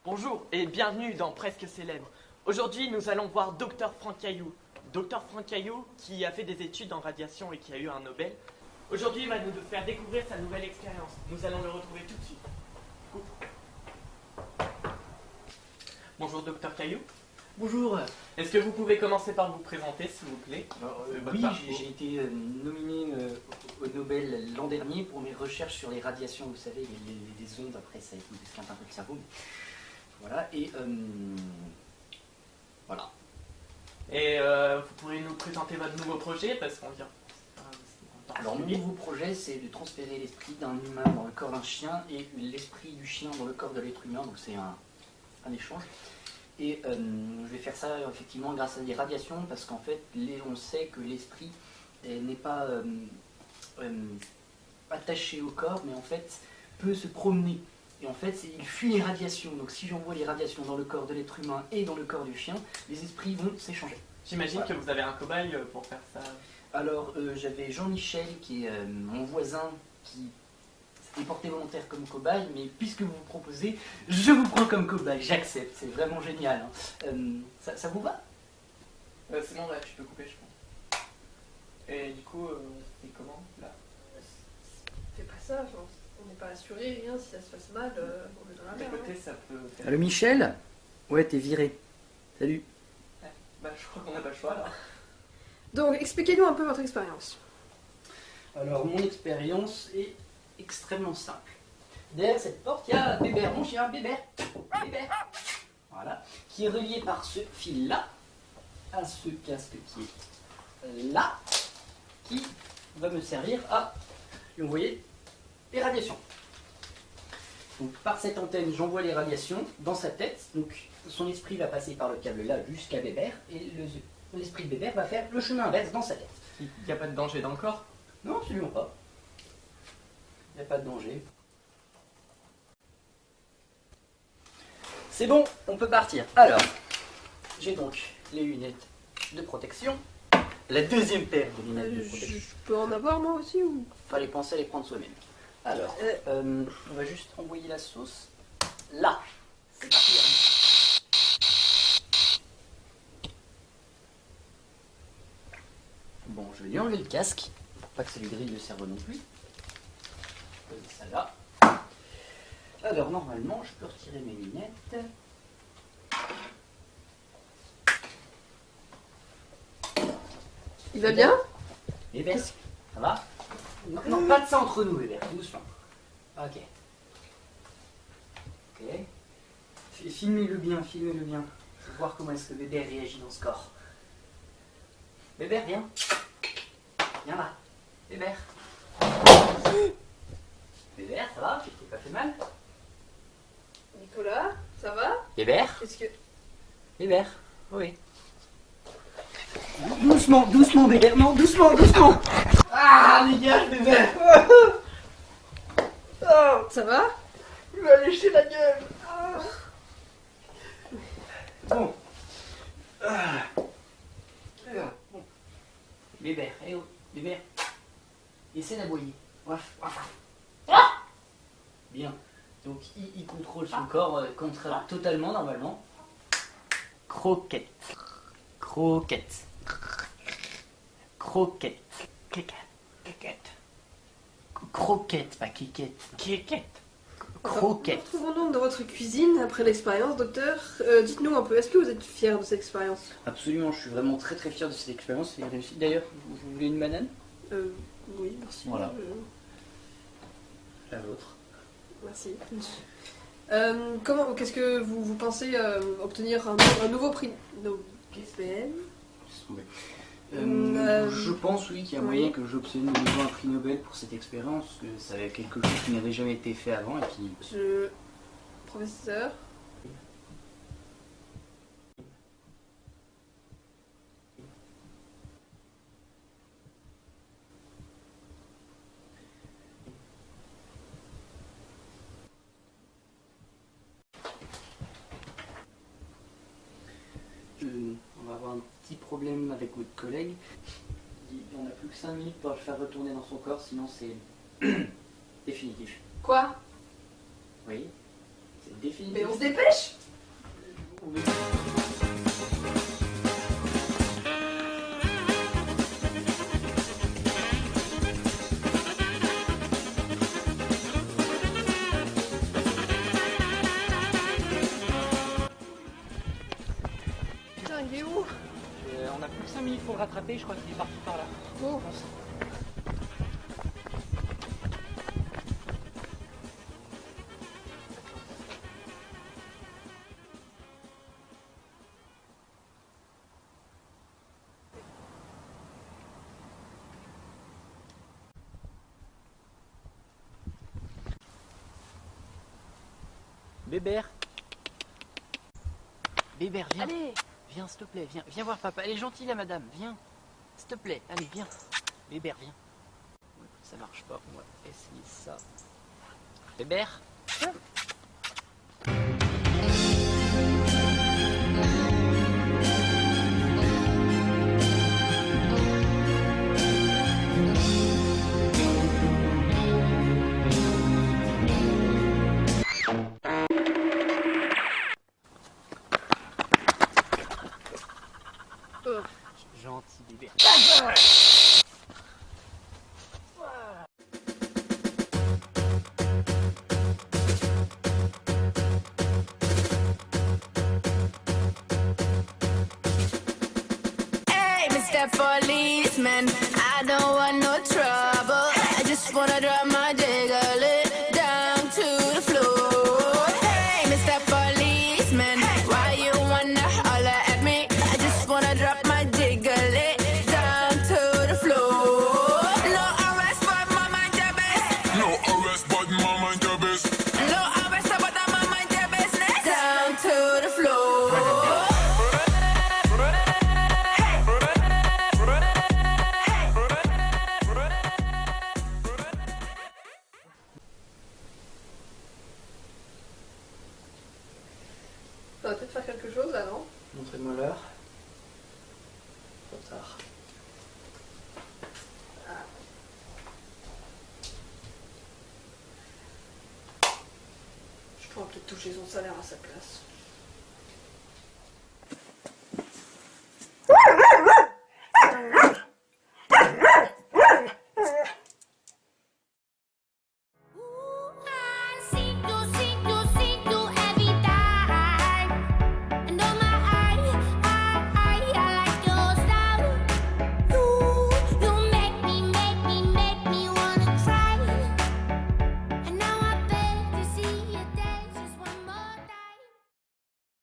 Bonjour et bienvenue dans Presque Célèbre. Aujourd'hui, nous allons voir Dr Franck Caillou. Dr Franck Caillou, qui a fait des études en radiation et qui a eu un Nobel. Aujourd'hui, il va nous faire découvrir sa nouvelle expérience. Nous allons le retrouver tout de suite. Bonjour Dr Caillou. Bonjour. Est-ce que vous pouvez commencer par vous présenter, s'il vous plaît? Oui, j'ai été nominé au Nobel l'an dernier pour mes recherches sur les radiations, vous savez, les ondes, après ça esquinte un peu le cerveau. Voilà, et voilà. Et vous pourrez nous présenter votre nouveau projet, parce qu'on vient... Alors mon nouveau projet, c'est de transférer l'esprit d'un humain dans le corps d'un chien et l'esprit du chien dans le corps de l'être humain, donc c'est un échange. Et je vais faire ça effectivement grâce à des radiations, parce qu'en fait, on sait que l'esprit n'est pas attaché au corps, mais en fait peut se promener. Et en fait, il fuit les radiations. Donc si j'envoie les radiations dans le corps de l'être humain et dans le corps du chien, les esprits vont s'échanger. J'imagine que vous avez un cobaye pour faire ça. Alors j'avais Jean-Michel, qui est mon voisin, qui s'était porté volontaire comme cobaye, mais puisque vous vous proposez, je vous prends comme cobaye, j'accepte, c'est vraiment génial. Hein. Ça vous va? C'est bon, là, tu peux couper, je pense. Et du coup, c'est comment, là? Fais pas ça, genre, on n'est pas assuré, rien, si ça se passe mal, on est dans la merde. Côté, ça peut faire... Allô Michel? Ouais, t'es viré. Salut. Bah, je crois qu'on n'a pas le choix, là. Donc, expliquez-nous un peu votre expérience. Alors, mon expérience est extrêmement simple. Derrière cette porte, il y a Bébert, mon chien, Bébert. Bébert. Voilà. Qui est relié par ce fil-là à ce casque qui est là, qui va me servir à lui envoyer les radiations. Donc, par cette antenne, j'envoie les radiations dans sa tête. Donc, son esprit va passer par le câble là jusqu'à Bébert, et l'esprit de Bébert va faire le chemin inverse dans sa tête. Il n'y a pas de danger dans le corps? Non, absolument pas. Il n'y a pas de danger. C'est bon, on peut partir. Alors, j'ai donc les lunettes de protection. La deuxième paire de lunettes de protection. Je peux en avoir moi aussi ou... Fallait penser à les prendre soi-même. Alors, on va juste envoyer la sauce là. C'est parti. Bon, je vais lui enlever le casque, pour pas que ça lui grille le cerveau non plus. Je pose ça là. Alors, normalement, je peux retirer mes lunettes. Il va bien? Bébert, ça va? Non, non, pas de ça entre nous, Bébert, doucement. Ok. Ok. Filmez-le bien, filmez-le bien. Je veux voir comment est-ce que Bébert réagit dans ce corps. Bébert, viens. Viens là. Bébert. Bébert, ça va? Tu t'es pas fait mal? Nicolas, ça va? Bébert? Qu'est-ce que... Bébert? Oui. Doucement, doucement, Bébert. Non, doucement, doucement. Ah, dégage, Bébert. Oh, ça va? Il m'a léché la gueule. Bon. Bon. Bébert, eh oh, Bébert. Essaie d'aboyer. Bien. Donc il contrôle son corps contrôle totalement normalement. Croquette. Croquette. Croquette. Kékette. Croquette, pas kékette. Kékette. Croquette. Retrouvons donc dans votre cuisine après l'expérience, docteur. Dites-nous un peu, est-ce que vous êtes fier de cette expérience? Absolument, je suis vraiment très très fier de cette expérience. C'est réussi. D'ailleurs, vous voulez une banane? Oui, merci. Voilà. La vôtre. Merci. Qu'est-ce que vous pensez obtenir un nouveau prix Nobel? Je pense, oui, qu'il y a moyen que j'obtienne de nouveau un prix Nobel pour cette expérience, parce que ça avait quelque chose qui n'avait jamais été fait avant. Et puis... Professeur. On va avoir un petit problème avec votre collègue. On n'a plus que 5 minutes pour le faire retourner dans son corps, sinon c'est définitif. Quoi? Oui, c'est définitif. Mais on se dépêche! Oui. Putain, il est où? On a plus que 5 minutes pour le rattraper, je crois qu'il est parti par là. Bon. Bébert. Bébert, viens. Allez! Viens, s'il te plaît, viens voir papa. Elle est gentille, la madame, viens. S'il te plaît, allez, viens. Bébert, viens. Ça marche pas, on va essayer ça. Bébert. Gentil bébé. Hey, Mr. Policeman, I don't want no trouble. I just wanna drop my jiggle down to the floor. Hey, Mr. Policeman, why you wanna holler at me? I just wanna drop my jiggle down to the floor. No arrest, but my mind your best. No arrest, but my mind your best. No arrest, but my mind your business. Down to the floor. Ça va peut-être faire quelque chose là, non? Montrez-moi l'heure. Trop tard. Je pourrais peut-être toucher son salaire à sa place.